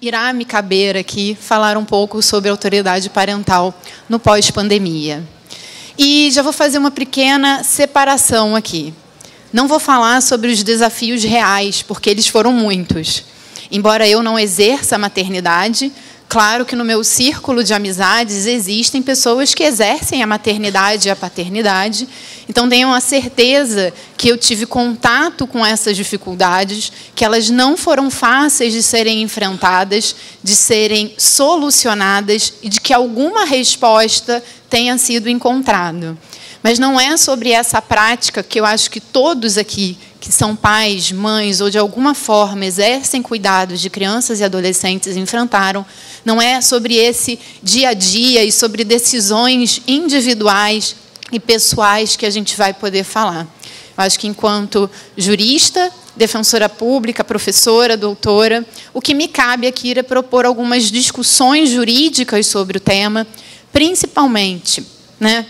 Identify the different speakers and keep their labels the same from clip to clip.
Speaker 1: Irá me caber aqui falar um pouco sobre autoridade parental no pós-pandemia. E já vou fazer uma pequena separação aqui. Não vou falar sobre os desafios reais, porque eles foram muitos. Embora eu não exerça a maternidade, claro que no meu círculo de amizades existem pessoas que exercem a maternidade e a paternidade. Então, tenham a certeza que eu tive contato com essas dificuldades, que elas não foram fáceis de serem enfrentadas, de serem solucionadas e de que alguma resposta tenha sido encontrada. Mas não é sobre essa prática que eu acho que todos aqui, que são pais, mães ou de alguma forma exercem cuidados de crianças e adolescentes, enfrentaram. Não é sobre esse dia a dia e sobre decisões individuais e pessoais que a gente vai poder falar. Eu acho que, enquanto jurista, defensora pública, professora, doutora, o que me cabe aqui é propor algumas discussões jurídicas sobre o tema, principalmente,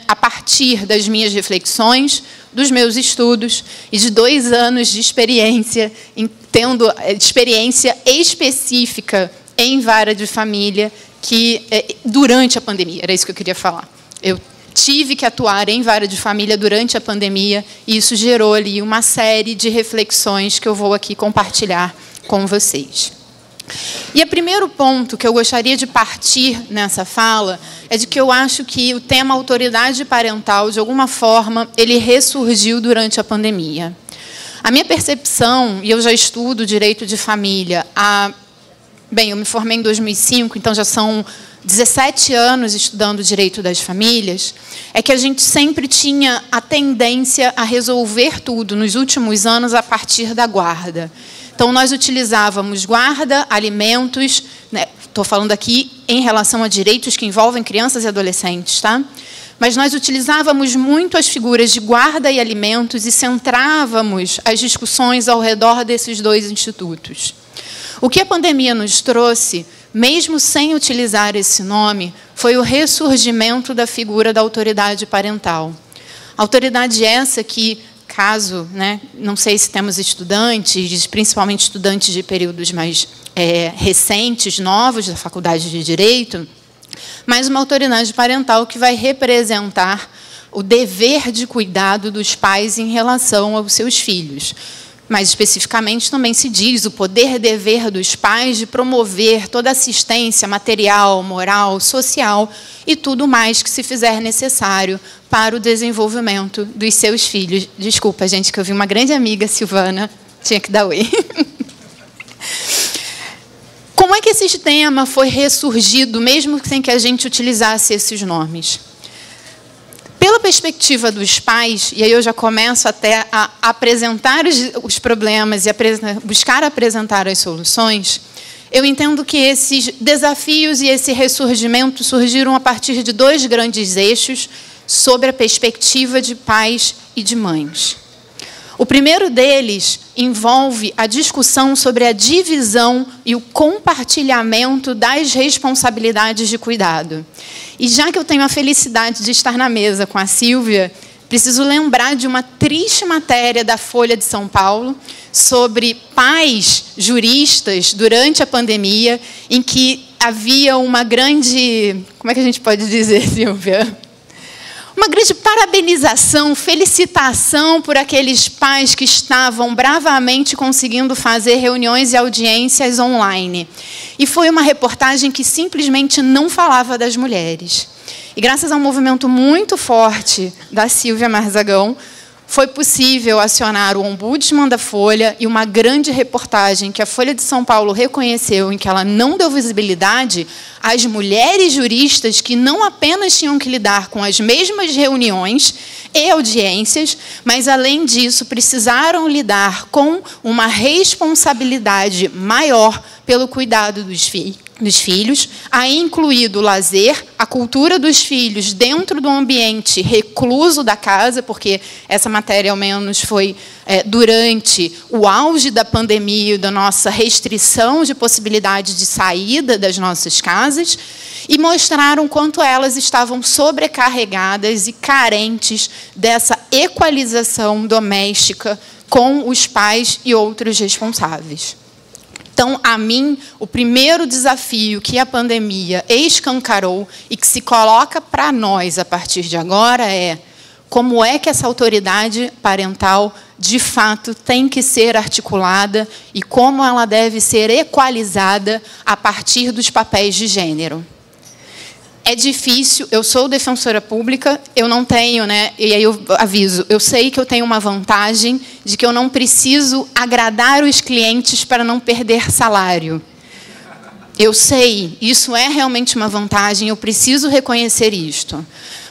Speaker 1: a partir das minhas reflexões, dos meus estudos e de 2 anos de experiência, tendo experiência específica em vara de família, que durante a pandemia, era isso que eu queria falar. Eu tive que atuar em vara de família durante a pandemia, e isso gerou ali uma série de reflexões que eu vou aqui compartilhar com vocês. E o primeiro ponto que eu gostaria de partir nessa fala é de que eu acho que o tema autoridade parental, de alguma forma, ele ressurgiu durante a pandemia. A minha percepção, e eu já estudo direito de família, eu me formei em 2005, então já são 17 anos estudando direito das famílias, é que a gente sempre tinha a tendência a resolver tudo nos últimos anos a partir da guarda. Então, nós utilizávamos guarda, alimentos, estou falando aqui em relação a direitos que envolvem crianças e adolescentes, tá? Mas nós utilizávamos muito as figuras de guarda e alimentos e centrávamos as discussões ao redor desses 2 institutos. O que a pandemia nos trouxe, mesmo sem utilizar esse nome, foi o ressurgimento da figura da autoridade parental. Autoridade essa que, caso, não sei se temos estudantes, principalmente estudantes de períodos mais recentes, novos da faculdade de Direito, mas uma autoridade parental que vai representar o dever de cuidado dos pais em relação aos seus filhos. Mais especificamente, também se diz o poder-dever dos pais de promover toda assistência material, moral, social e tudo mais que se fizer necessário para o desenvolvimento dos seus filhos. Desculpa, gente, que eu vi uma grande amiga, Silvana, tinha que dar oi. Como é que esse tema foi ressurgido, mesmo sem que a gente utilizasse esses nomes? Pela perspectiva dos pais, e aí eu já começo até a apresentar os problemas e buscar apresentar as soluções, eu entendo que esses desafios e esse ressurgimento surgiram a partir de 2 grandes eixos sobre a perspectiva de pais e de mães. O primeiro deles envolve a discussão sobre a divisão e o compartilhamento das responsabilidades de cuidado. E já que eu tenho a felicidade de estar na mesa com a Silvia, preciso lembrar de uma triste matéria da Folha de São Paulo sobre pais juristas durante a pandemia, em que havia uma grande... Como é que a gente pode dizer, Silvia? Uma grande parabenização, felicitação por aqueles pais que estavam bravamente conseguindo fazer reuniões e audiências online. E foi uma reportagem que simplesmente não falava das mulheres. E graças a um movimento muito forte da Silvia Marzagão, foi possível acionar o ombudsman da Folha e uma grande reportagem que a Folha de São Paulo reconheceu, em que ela não deu visibilidade às mulheres juristas que não apenas tinham que lidar com as mesmas reuniões e audiências, mas, além disso, precisaram lidar com uma responsabilidade maior pelo cuidado dos filhos, aí incluído o lazer, a cultura dos filhos dentro do ambiente recluso da casa, porque essa matéria, ao menos, foi durante o auge da pandemia e da nossa restrição de possibilidade de saída das nossas casas, e mostraram quanto elas estavam sobrecarregadas e carentes dessa equalização doméstica com os pais e outros responsáveis. Então, a mim, o primeiro desafio que a pandemia escancarou e que se coloca para nós a partir de agora é como é que essa autoridade parental, de fato, tem que ser articulada e como ela deve ser equalizada a partir dos papéis de gênero. É difícil, eu sou defensora pública, eu não tenho, né? E aí eu aviso, eu sei que eu tenho uma vantagem de que eu não preciso agradar os clientes para não perder salário. Eu sei, isso é realmente uma vantagem, eu preciso reconhecer isto.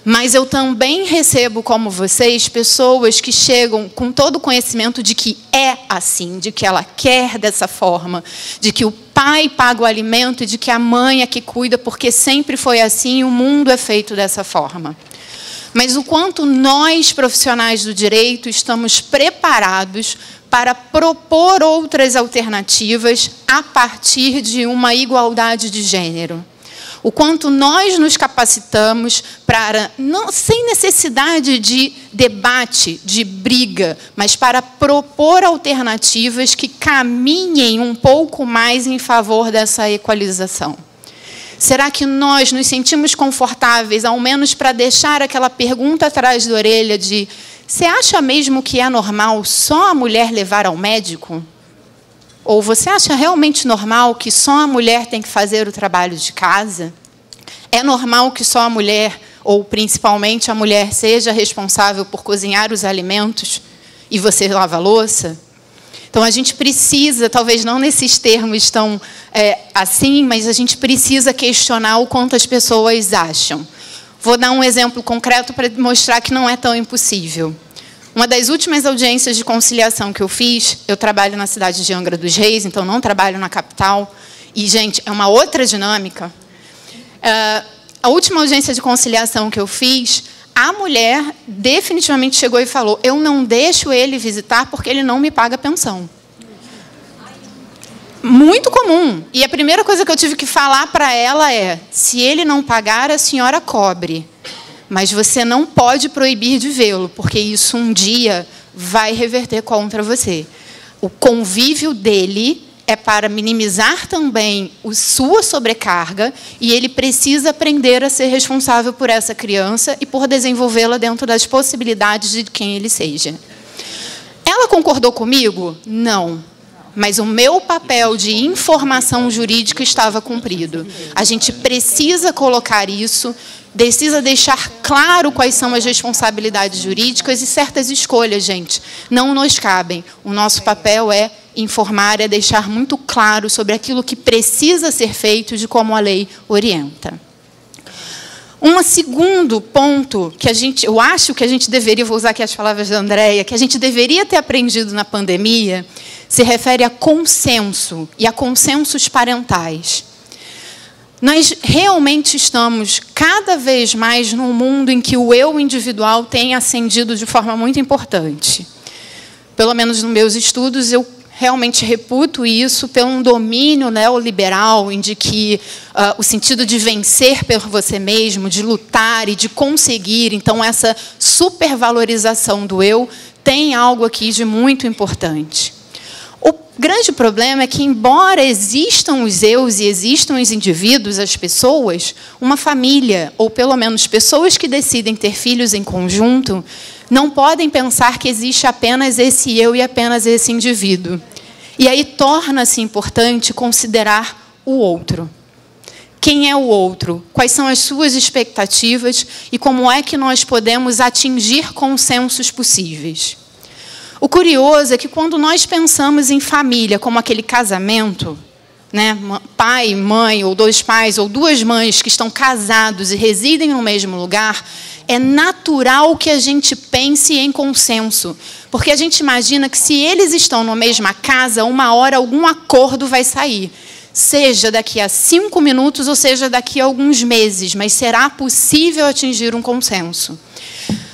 Speaker 1: Mas eu também recebo, como vocês, pessoas que chegam com todo o conhecimento de que é assim, de que ela quer dessa forma, de que o pai paga o alimento e de que a mãe é que cuida, porque sempre foi assim e o mundo é feito dessa forma. Mas o quanto nós, profissionais do direito, estamos preparados para propor outras alternativas a partir de uma igualdade de gênero. O quanto nós nos capacitamos para, não, sem necessidade de debate, de briga, mas para propor alternativas que caminhem um pouco mais em favor dessa equalização. Será que nós nos sentimos confortáveis, ao menos para deixar aquela pergunta atrás da orelha de: você acha mesmo que é normal só a mulher levar ao médico? Ou você acha realmente normal que só a mulher tem que fazer o trabalho de casa? É normal que só a mulher, ou principalmente a mulher, seja responsável por cozinhar os alimentos e você lava a louça? Então, a gente precisa, talvez não nesses termos tão assim, mas a gente precisa questionar o quanto as pessoas acham. Vou dar um exemplo concreto para mostrar que não é tão impossível. Uma das últimas audiências de conciliação que eu fiz, eu trabalho na cidade de Angra dos Reis, então não trabalho na capital. E, gente, é uma outra dinâmica. A última audiência de conciliação que eu fiz, a mulher definitivamente chegou e falou: eu não deixo ele visitar porque ele não me paga pensão. Muito comum. E a primeira coisa que eu tive que falar para ela é: se ele não pagar, a senhora cobre. Mas você não pode proibir de vê-lo, porque isso um dia vai reverter contra você. O convívio dele é para minimizar também a sua sobrecarga e ele precisa aprender a ser responsável por essa criança e por desenvolvê-la dentro das possibilidades de quem ele seja. Ela concordou comigo? Não. Mas o meu papel de informação jurídica estava cumprido. A gente precisa colocar isso, precisa deixar claro quais são as responsabilidades jurídicas e certas escolhas, gente, não nos cabem. O nosso papel é informar, é deixar muito claro sobre aquilo que precisa ser feito de como a lei orienta. Um segundo ponto que eu acho que a gente deveria, vou usar aqui as palavras da Andréia, que a gente deveria ter aprendido na pandemia, se refere a consenso e a consensos parentais. Nós realmente estamos cada vez mais num mundo em que o eu individual tem ascendido de forma muito importante. Pelo menos nos meus estudos, eu realmente reputo isso pelo um domínio neoliberal, em que o sentido de vencer por você mesmo, de lutar e de conseguir, então essa supervalorização do eu tem algo aqui de muito importante. O grande problema é que, embora existam os eus e existam os indivíduos, as pessoas, uma família, ou pelo menos pessoas que decidem ter filhos em conjunto, não podem pensar que existe apenas esse eu e apenas esse indivíduo. E aí torna-se importante considerar o outro. Quem é o outro? Quais são as suas expectativas e como é que nós podemos atingir consensos possíveis? O curioso é que, quando nós pensamos em família como aquele casamento, né, pai, mãe, ou dois pais, ou duas mães que estão casados e residem no mesmo lugar, é natural que a gente pense em consenso. Porque a gente imagina que, se eles estão na mesma casa, uma hora algum acordo vai sair. Seja daqui a 5 minutos ou seja daqui a alguns meses, mas será possível atingir um consenso.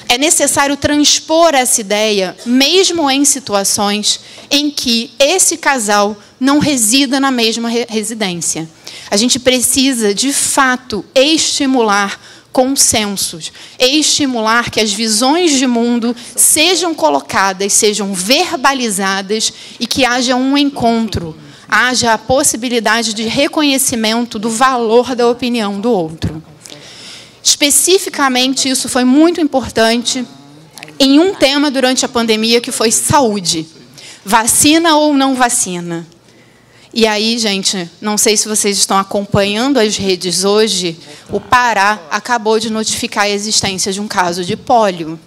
Speaker 1: É necessário transpor essa ideia, mesmo em situações em que esse casal não resida na mesma residência. A gente precisa, de fato, estimular consensos, estimular que as visões de mundo sejam colocadas, sejam verbalizadas e que haja um encontro. haja a possibilidade de reconhecimento do valor da opinião do outro. Especificamente, isso foi muito importante em um tema durante a pandemia, que foi saúde. Vacina ou não vacina? E aí, gente, não sei se vocês estão acompanhando as redes hoje, o Pará acabou de notificar a existência de um caso de pólio.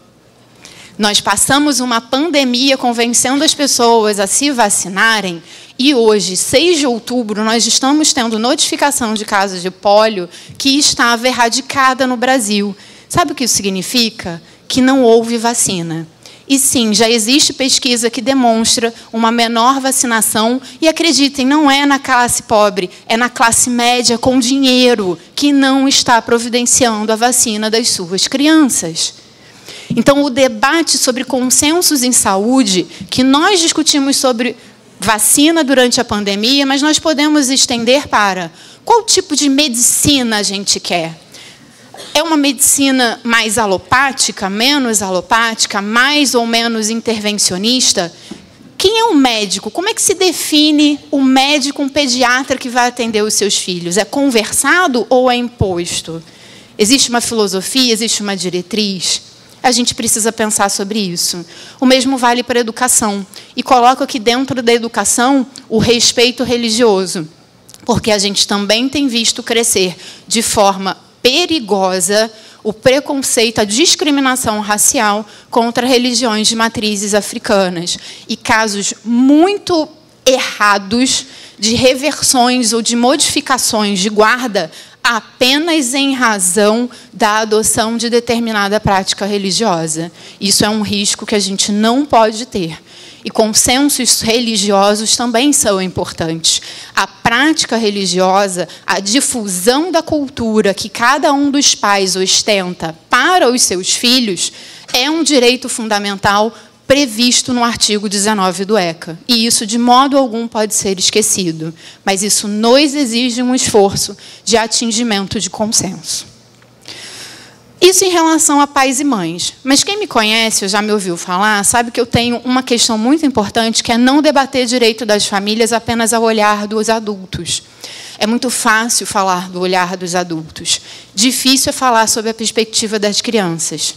Speaker 1: Nós passamos uma pandemia convencendo as pessoas a se vacinarem, e hoje, 6 de outubro, nós estamos tendo notificação de casos de pólio que estava erradicada no Brasil. Sabe o que isso significa? Que não houve vacina. E sim, já existe pesquisa que demonstra uma menor vacinação, e acreditem, não é na classe pobre, é na classe média com dinheiro que não está providenciando a vacina das suas crianças. Então, o debate sobre consensos em saúde, que nós discutimos sobre vacina durante a pandemia, mas nós podemos estender para qual tipo de medicina a gente quer. É uma medicina mais alopática, menos alopática, mais ou menos intervencionista? Quem é o médico? Como é que se define o médico, um pediatra que vai atender os seus filhos? É conversado ou é imposto? Existe uma filosofia, existe uma diretriz? A gente precisa pensar sobre isso. O mesmo vale para a educação. E coloco aqui dentro da educação o respeito religioso, porque a gente também tem visto crescer de forma perigosa o preconceito, a discriminação racial contra religiões de matrizes africanas. E casos muito errados de reversões ou de modificações de guarda apenas em razão da adoção de determinada prática religiosa. Isso é um risco que a gente não pode ter. E consensos religiosos também são importantes. A prática religiosa, a difusão da cultura que cada um dos pais ostenta para os seus filhos, é um direito fundamental previsto no artigo 19 do ECA. E isso, de modo algum, pode ser esquecido. Mas isso nos exige um esforço de atingimento de consenso. Isso em relação a pais e mães. Mas quem me conhece, ou já me ouviu falar, sabe que eu tenho uma questão muito importante, que é não debater direito das famílias apenas ao olhar dos adultos. É muito fácil falar do olhar dos adultos. Difícil é falar sobre a perspectiva das crianças.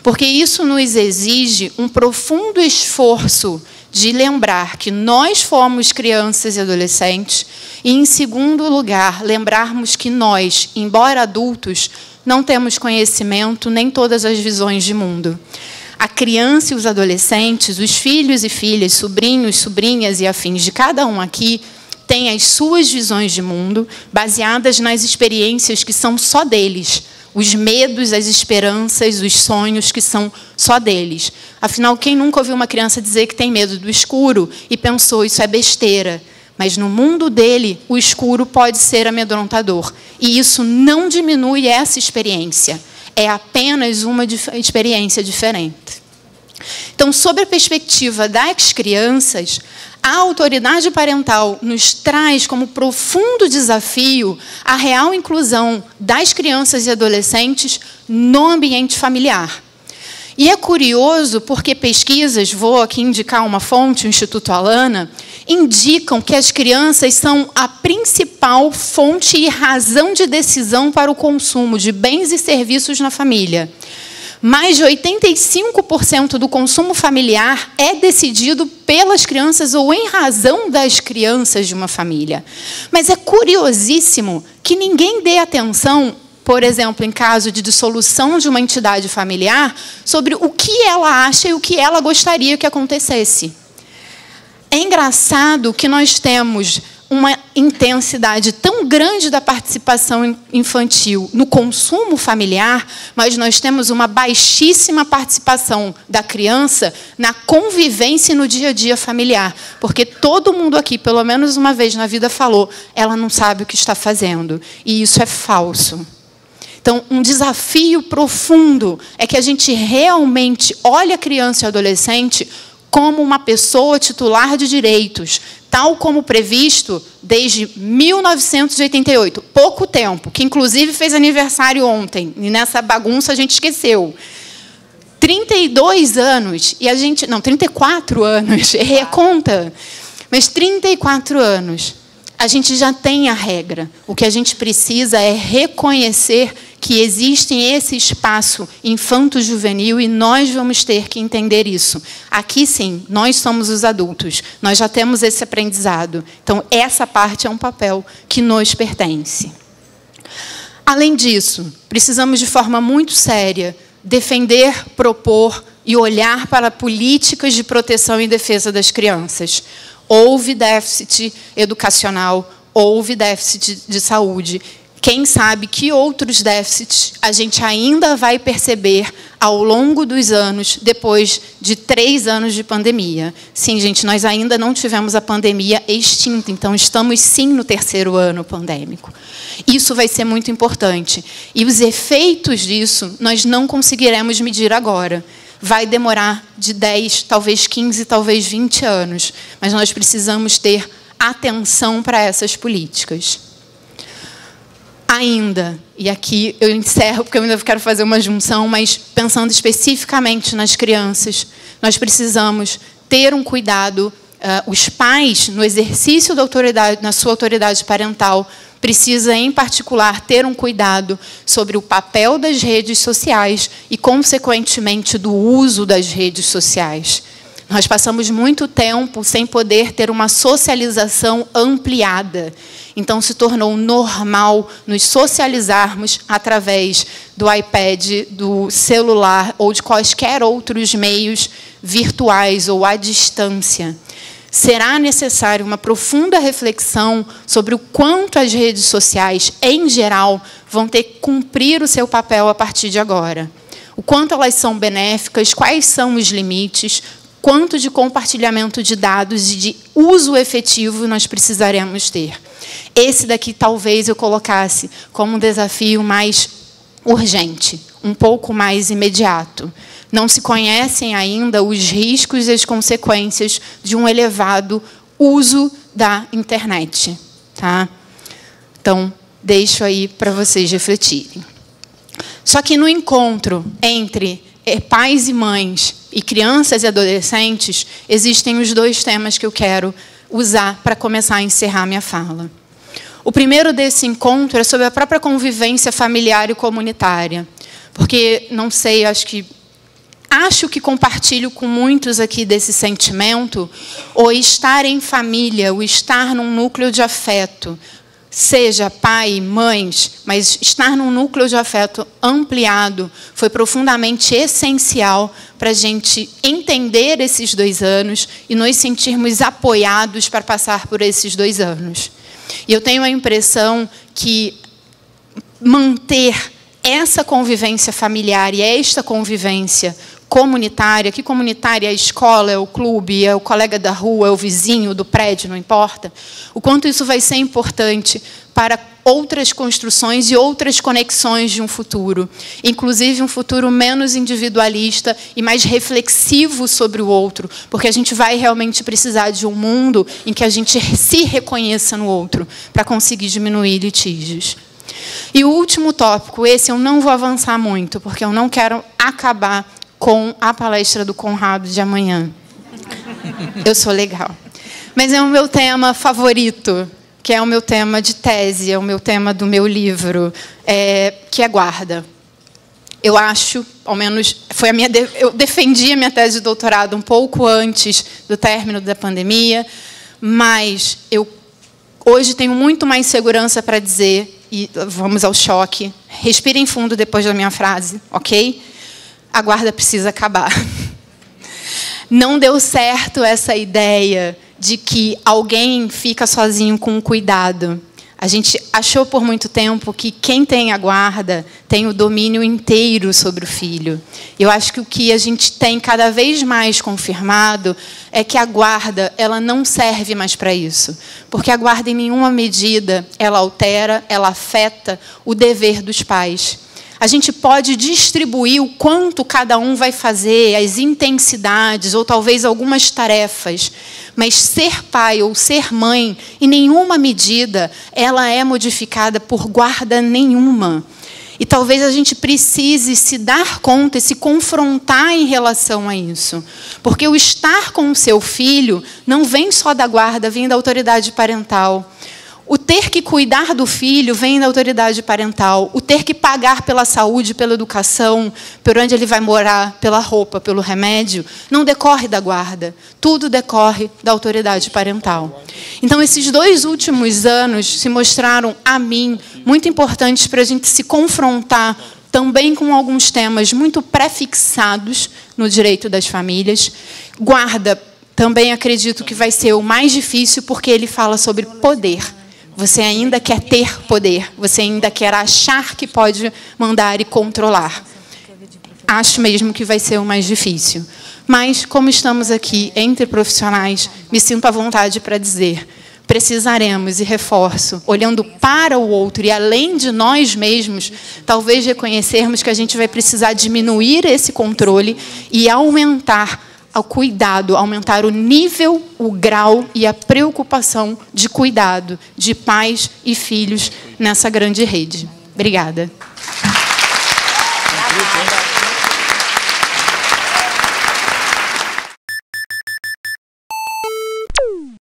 Speaker 1: Porque isso nos exige um profundo esforço de lembrar que nós fomos crianças e adolescentes, e, em segundo lugar, lembrarmos que nós, embora adultos, não temos conhecimento nem todas as visões de mundo. A criança e os adolescentes, os filhos e filhas, sobrinhos, sobrinhas e afins de cada um aqui, têm as suas visões de mundo baseadas nas experiências que são só deles, os medos, as esperanças, os sonhos que são só deles. Afinal, quem nunca ouviu uma criança dizer que tem medo do escuro e pensou, isso é besteira? Mas no mundo dele, o escuro pode ser amedrontador. E isso não diminui essa experiência. É apenas uma experiência diferente. Então, sob a perspectiva das crianças, a autoridade parental nos traz como profundo desafio a real inclusão das crianças e adolescentes no ambiente familiar. E é curioso porque pesquisas, vou aqui indicar uma fonte, o Instituto Alana, indicam que as crianças são a principal fonte e razão de decisão para o consumo de bens e serviços na família. Mais de 85% do consumo familiar é decidido pelas crianças ou em razão das crianças de uma família. Mas é curiosíssimo que ninguém dê atenção, por exemplo, em caso de dissolução de uma entidade familiar, sobre o que ela acha e o que ela gostaria que acontecesse. É engraçado que nós temos uma intensidade tão grande da participação infantil no consumo familiar, mas nós temos uma baixíssima participação da criança na convivência e no dia a dia familiar. Porque todo mundo aqui, pelo menos uma vez na vida, falou, ela não sabe o que está fazendo. E isso é falso. Então, um desafio profundo é que a gente realmente olhe a criança e o adolescente como uma pessoa titular de direitos, tal como previsto desde 1988, pouco tempo, que inclusive fez aniversário ontem, e nessa bagunça a gente esqueceu. 32 anos, e a gente... Não, 34 anos, errei a conta. Mas 34 anos, a gente já tem a regra. O que a gente precisa é reconhecer que existe esse espaço infanto-juvenil e nós vamos ter que entender isso. Aqui, sim, nós somos os adultos. Nós já temos esse aprendizado. Então, essa parte é um papel que nos pertence. Além disso, precisamos, de forma muito séria, defender, propor e olhar para políticas de proteção e defesa das crianças. Houve déficit educacional, houve déficit de saúde. Quem sabe que outros déficits a gente ainda vai perceber ao longo dos anos, depois de 3 anos de pandemia. Sim, gente, nós ainda não tivemos a pandemia extinta, então estamos sim no 3º ano pandêmico. Isso vai ser muito importante. E os efeitos disso nós não conseguiremos medir agora. Vai demorar de 10, talvez 15, talvez 20 anos. Mas nós precisamos ter atenção para essas políticas. Ainda, e aqui eu encerro, porque eu ainda quero fazer uma junção, mas pensando especificamente nas crianças, nós precisamos ter um cuidado. Os pais, no exercício da autoridade, na sua autoridade parental, precisa, em particular, ter um cuidado sobre o papel das redes sociais e, consequentemente, do uso das redes sociais. Nós passamos muito tempo sem poder ter uma socialização ampliada. Então, se tornou normal nos socializarmos através do iPad, do celular ou de quaisquer outros meios virtuais ou à distância. Será necessário uma profunda reflexão sobre o quanto as redes sociais, em geral, vão ter que cumprir o seu papel a partir de agora. O quanto elas são benéficas, quais são os limites, quanto de compartilhamento de dados e de uso efetivo nós precisaremos ter. Esse daqui talvez eu colocasse como um desafio mais urgente, um pouco mais imediato. Não se conhecem ainda os riscos e as consequências de um elevado uso da internet. Tá? Então, deixo aí para vocês refletirem. Só que no encontro entre pais e mães e crianças e adolescentes, existem os 2 temas que eu quero usar para começar a encerrar minha fala. O primeiro desse encontro é sobre a própria convivência familiar e comunitária. Porque, não sei, acho que compartilho com muitos aqui desse sentimento, o estar em família, o estar num núcleo de afeto, seja pai, mães, mas estar num núcleo de afeto ampliado foi profundamente essencial para a gente entender esses 2 anos e nos sentirmos apoiados para passar por esses 2 anos. E eu tenho a impressão que manter essa convivência familiar e esta convivência comunitária, que comunitária é a escola, é o clube, é o colega da rua, é o vizinho do prédio, não importa, o quanto isso vai ser importante para outras construções e outras conexões de um futuro, inclusive um futuro menos individualista e mais reflexivo sobre o outro, porque a gente vai realmente precisar de um mundo em que a gente se reconheça no outro, para conseguir diminuir litígios. E o último tópico, esse eu não vou avançar muito, porque eu não quero acabar com a palestra do Conrado de amanhã. Eu sou legal. Mas é o meu tema favorito, que é o meu tema de tese, é o meu tema do meu livro, que é guarda. Eu acho, ao menos, eu defendi a minha tese de doutorado um pouco antes do término da pandemia, mas eu hoje tenho muito mais segurança para dizer, e vamos ao choque, respirem fundo depois da minha frase, ok? A guarda precisa acabar. Não deu certo essa ideia de que alguém fica sozinho com o cuidado. A gente achou por muito tempo que quem tem a guarda tem o domínio inteiro sobre o filho. Eu acho que o que a gente tem cada vez mais confirmado é que a guarda ela não serve mais para isso. Porque a guarda, em nenhuma medida, ela altera, ela afeta o dever dos pais. A gente pode distribuir o quanto cada um vai fazer, as intensidades, ou talvez algumas tarefas. Mas ser pai ou ser mãe, em nenhuma medida, ela é modificada por guarda nenhuma. E talvez a gente precise se dar conta e se confrontar em relação a isso. Porque o estar com o seu filho não vem só da guarda, vem da autoridade parental. O ter que cuidar do filho vem da autoridade parental. O ter que pagar pela saúde, pela educação, por onde ele vai morar, pela roupa, pelo remédio, não decorre da guarda. Tudo decorre da autoridade parental. Então, esses 2 últimos anos se mostraram, a mim, muito importantes para a gente se confrontar também com alguns temas muito prefixados no direito das famílias. Guarda, também acredito que vai ser o mais difícil, porque ele fala sobre poder. Você ainda quer ter poder, você ainda quer achar que pode mandar e controlar. Acho mesmo que vai ser o mais difícil. Mas, como estamos aqui entre profissionais, me sinto à vontade para dizer, precisaremos, e reforço, olhando para o outro e além de nós mesmos, talvez reconhecermos que a gente vai precisar diminuir esse controle e aumentar ao cuidado, aumentar o nível, o grau e a preocupação de cuidado de pais e filhos nessa grande rede. Obrigada.